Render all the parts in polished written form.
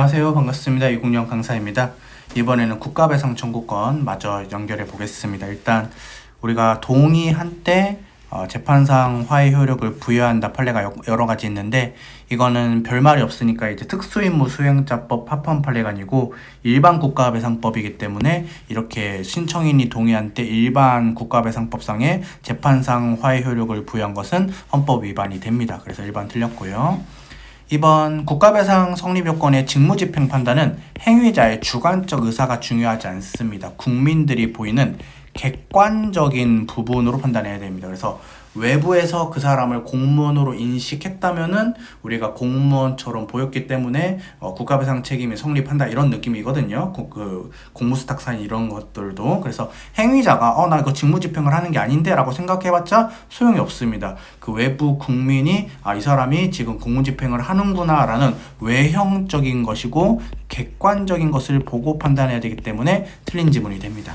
안녕하세요. 반갑습니다. 이국영 강사입니다. 이번에는 국가배상 청구권 마저 연결해 보겠습니다. 일단 우리가 동의한 때 재판상 화해 효력을 부여한다 판례가 여러 가지 있는데, 이거는 별말이 없으니까 이제 특수임무 수행자법 합헌 판례가 아니고 일반 국가배상법이기 때문에 이렇게 신청인이 동의한 때 일반 국가배상법상의 재판상 화해 효력을 부여한 것은 헌법 위반이 됩니다. 그래서 일반 틀렸고요. 이번 국가배상 성립 요건의 직무집행 판단은 행위자의 주관적 의사가 중요하지 않습니다. 국민들이 보이는 객관적인 부분으로 판단해야 됩니다. 그래서 외부에서 그 사람을 공무원으로 인식했다면은 우리가 공무원처럼 보였기 때문에 국가배상 책임이 성립한다, 이런 느낌이거든요. 그 공무수탁 사인 이런 것들도. 그래서 행위자가 나 이거 직무집행을 하는 게 아닌데 라고 생각해봤자 소용이 없습니다. 그 외부 국민이 이 사람이 지금 공무집행을 하는구나 라는 외형적인 것이고 객관적인 것을 보고 판단해야 되기 때문에 틀린 지문이 됩니다.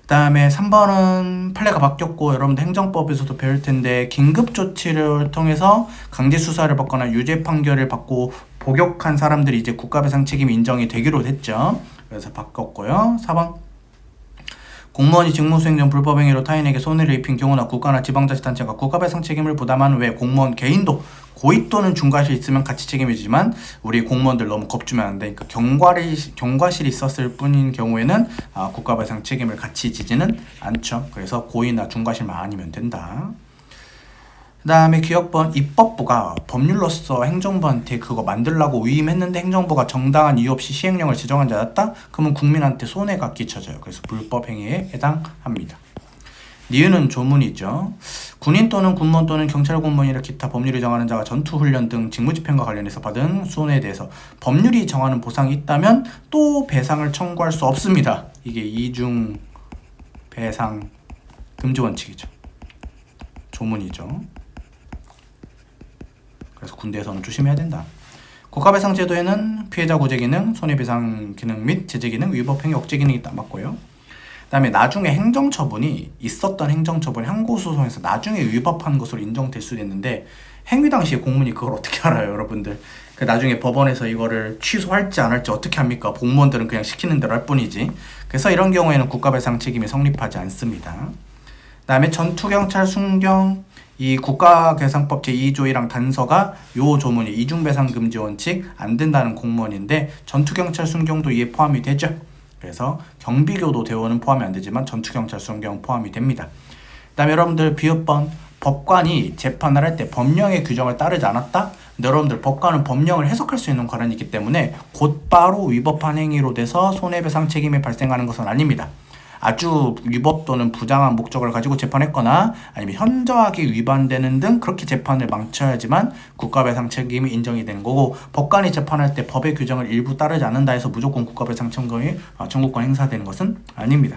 그 다음에 3번은 판례가 바뀌었고 여러분들 행정법에서도 배울 텐데, 긴급조치를 통해서 강제수사를 받거나 유죄 판결을 받고 복역한 사람들이 이제 국가배상 책임이 인정이 되기로 됐죠. 그래서 바꿨고요. 4번, 공무원이 직무수행 중 불법행위로 타인에게 손해를 입힌 경우나 국가나 지방자치단체가 국가배상 책임을 부담한 외 공무원 개인도 고의 또는 중과실이 있으면 같이 책임이지만 우리 공무원들 너무 겁주면 안 되니까 경과실이 있었을 뿐인 경우에는 국가배상 책임을 같이 지지는 않죠. 그래서 고의나 중과실만 아니면 된다. 그 다음에 기억번, 입법부가 법률로서 행정부한테 그거 만들라고 위임했는데 행정부가 정당한 이유 없이 시행령을 지정하지 않았다? 그러면 국민한테 손해가 끼쳐져요. 그래서 불법행위에 해당합니다. 니은은 조문이죠. 군인 또는 군무원 또는 경찰 공무원이나 기타 법률이 정하는 자가 전투훈련 등 직무집행과 관련해서 받은 손해에 대해서 법률이 정하는 보상이 있다면 또 배상을 청구할 수 없습니다. 이게 이중 배상 금지 원칙이죠. 조문이죠. 그래서 군대에서는 조심해야 된다. 국가배상 제도에는 피해자 구제 기능, 손해배상 기능 및 제재 기능, 위법행위 억제 기능이 있다. 맞고요. 그 다음에 나중에 행정처분이 있었던 행정처분이 항고소송에서 나중에 위법한 것으로 인정될 수도 있는데, 행위 당시에 공무원이 그걸 어떻게 알아요, 여러분들? 그 나중에 법원에서 이거를 취소할지 안 할지 어떻게 합니까? 공무원들은 그냥 시키는 대로 할 뿐이지. 그래서 이런 경우에는 국가배상 책임이 성립하지 않습니다. 그 다음에 전투경찰 순경, 이 국가배상법 제2조이랑 단서가 요 조문이 이중배상금지 원칙 안 된다는 공무원인데, 전투경찰 순경도 이에 포함이 되죠. 그래서 경비교도 대원은 포함이 안 되지만 전투경찰 순경 포함이 됩니다. 그 다음에 여러분들 비읍번, 법관이 재판을 할 때 법령의 규정을 따르지 않았다? 근데 여러분들 법관은 법령을 해석할 수 있는 권한이 있기 때문에 곧바로 위법한 행위로 돼서 손해배상 책임이 발생하는 것은 아닙니다. 아주 위법 또는 부당한 목적을 가지고 재판했거나 아니면 현저하게 위반되는 등 그렇게 재판을 망쳐야지만 국가배상 책임이 인정이 되는 거고, 법관이 재판할 때 법의 규정을 일부 따르지 않는다 해서 무조건 국가배상 청구권 행사되는 것은 아닙니다.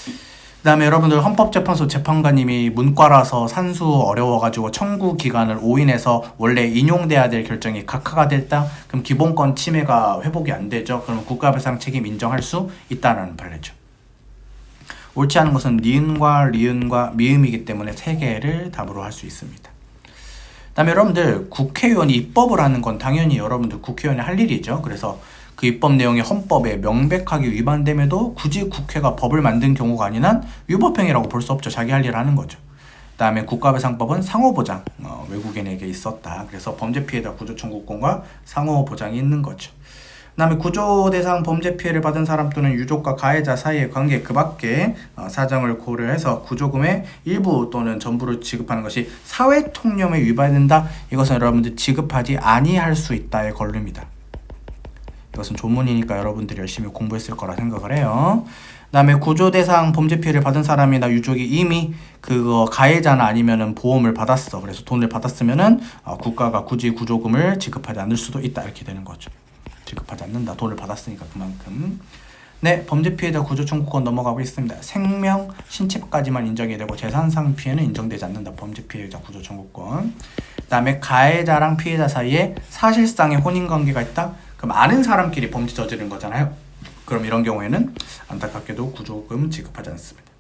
그 다음에 여러분들 헌법재판소 재판관님이 문과라서 산수 어려워가지고 청구 기간을 5인에서 원래 인용돼야 될 결정이 각하가 됐다? 그럼 기본권 침해가 회복이 안 되죠. 그러면 국가배상 책임 인정할 수 있다는 판례죠. 옳지 않은 것은 니은과 리은과 미음이기 때문에 3개를 답으로 할 수 있습니다. 그 다음에 여러분들 국회의원이 입법을 하는 건 당연히 여러분들 국회의원이 할 일이죠. 그래서 그 입법 내용이 헌법에 명백하게 위반됨에도 굳이 국회가 법을 만든 경우가 아닌 한 위법행위라고 볼 수 없죠. 자기 할 일을 하는 거죠. 그 다음에 국가배상법은 상호보장, 외국인에게 있었다. 그래서 범죄피해자 구조청구권과 상호보장이 있는 거죠. 그 다음에 구조대상 범죄 피해를 받은 사람 또는 유족과 가해자 사이의 관계 그 밖에 사정을 고려해서 구조금의 일부 또는 전부를 지급하는 것이 사회통념에 위반된다. 이것은 여러분들 지급하지 아니할 수 있다에 걸립니다. 이것은 조문이니까 여러분들이 열심히 공부했을 거라 생각을 해요. 그 다음에 구조대상 범죄 피해를 받은 사람이나 유족이 이미 그거 가해자나 아니면은 보험을 받았어. 그래서 돈을 받았으면은 국가가 굳이 구조금을 지급하지 않을 수도 있다. 이렇게 되는 거죠. 지급하지 않는다. 돈을 받았으니까 그만큼. 네, 범죄 피해자 구조 청구권 넘어가고 있습니다. 생명, 신체까지만 인정이 되고 재산상 피해는 인정되지 않는다. 범죄 피해자 구조 청구권. 그 다음에 가해자랑 피해자 사이에 사실상의 혼인 관계가 있다. 그럼 아는 사람끼리 범죄 저지른 거잖아요. 그럼 이런 경우에는 안타깝게도 구조금 지급하지 않습니다.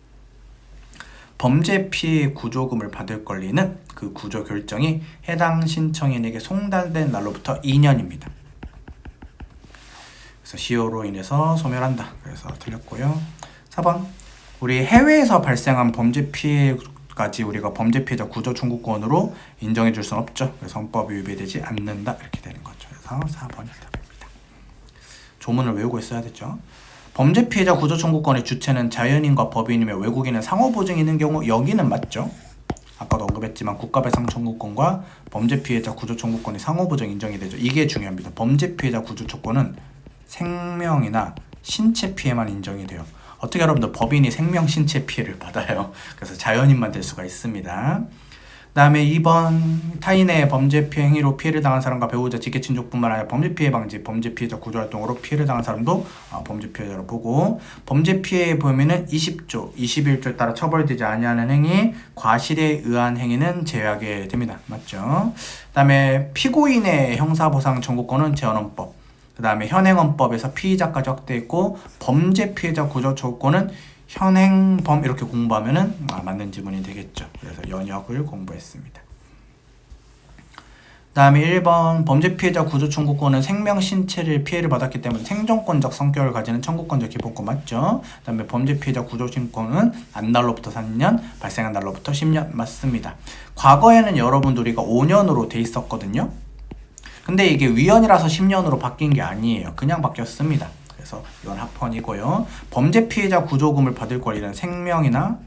범죄 피해 구조금을 받을 권리는 그 구조 결정이 해당 신청인에게 송달된 날로부터 2년입니다. 그래서 시효로 인해서 소멸한다. 그래서 틀렸고요. 4번 우리 해외에서 발생한 범죄 피해까지 우리가 범죄 피해자 구조 청구권으로 인정해 줄 수는 없죠. 그래서 헌법이 위배되지 않는다. 이렇게 되는 거죠. 그래서 4번이 답입니다. 조문을 외우고 있어야 되죠. 범죄 피해자 구조 청구권의 주체는 자연인과 법인이며 외국인은 상호 보증이 있는 경우 여기는 맞죠. 아까도 언급했지만 국가배상 청구권과 범죄 피해자 구조 청구권이 상호 보증 인정이 되죠. 이게 중요합니다. 범죄 피해자 구조 청구권은 생명이나 신체 피해만 인정이 돼요. 어떻게 여러분들 법인이 생명 신체 피해를 받아요. 그래서 자연인만 될 수가 있습니다. 그 다음에 2번 타인의 범죄 피해 행위로 피해를 당한 사람과 배우자, 직계 친족뿐만 아니라 범죄 피해 방지, 범죄 피해자 구조 활동으로 피해를 당한 사람도 범죄 피해자로 보고, 범죄 피해의 범위는 20조, 21조에 따라 처벌되지 아니하는 행위, 과실에 의한 행위는 제외하게 됩니다. 맞죠? 그 다음에 피고인의 형사보상 청구권은 재헌헌법, 그 다음에 현행헌법에서 피의자까지 확대했고, 범죄 피해자 구조 청구권은 현행범 이렇게 공부하면은 맞는 지문이 되겠죠. 그래서 연역을 공부했습니다. 그 다음에 1번 범죄 피해자 구조 청구권은 생명 신체를 피해를 받았기 때문에 생존권적 성격을 가지는 청구권적 기본권 맞죠. 그 다음에 범죄 피해자 구조 청구권은 난 날로부터 3년, 발생한 날로부터 10년 맞습니다. 과거에는 여러분들 우리가 5년으로 돼 있었거든요. 근데 이게 위헌이라서 10년으로 바뀐 게 아니에요. 그냥 바뀌었습니다. 그래서 이건 합헌이고요. 범죄 피해자 구조금을 받을 권리는 생명이나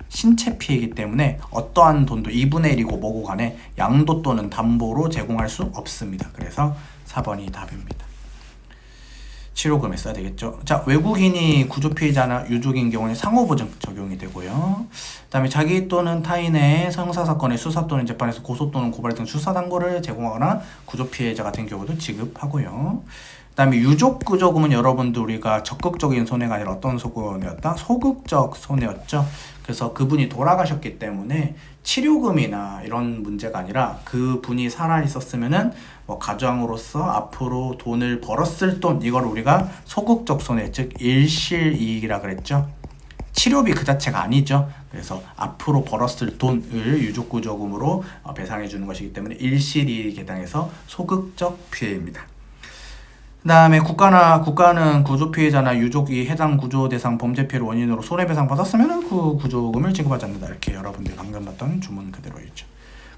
신체 피해이기 때문에 어떠한 돈도 2분의 1이고 뭐고 간에 양도 또는 담보로 제공할 수 없습니다. 그래서 4번이 답입니다. 치료금에 써야 되겠죠. 자, 외국인이 구조 피해자나 유족인 경우는 상호보증 적용이 되고요. 그 다음에 자기 또는 타인의 형사사건의 수사 또는 재판에서 고소 또는 고발 등 수사당고를 제공하거나 구조 피해자가 된 경우도 지급하고요. 그 다음에 유족구조금은 여러분들 우리가 적극적인 손해가 아니라 어떤 손해였다? 소극적 손해였죠. 그래서 그분이 돌아가셨기 때문에 치료금이나 이런 문제가 아니라 그분이 살아있었으면은 뭐 가정으로서 앞으로 돈을 벌었을 돈, 이걸 우리가 소극적 손해, 즉 일실이익이라 그랬죠. 치료비 그 자체가 아니죠. 그래서 앞으로 벌었을 돈을 유족구조금으로 배상해 주는 것이기 때문에 일실이익에 해당해서 소극적 피해입니다. 그 다음에 국가는 구조 피해자나 유족이 해당 구조 대상 범죄 피해를 원인으로 손해배상 받았으면 그 구조금을 지급하지 않는다. 이렇게 여러분들이 방금 봤던 주문 그대로 있죠.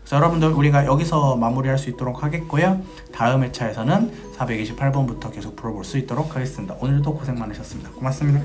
그래서 여러분들 우리가 여기서 마무리할 수 있도록 하겠고요. 다음 회차에서는 428번부터 계속 풀어볼 수 있도록 하겠습니다. 오늘도 고생 많으셨습니다. 고맙습니다.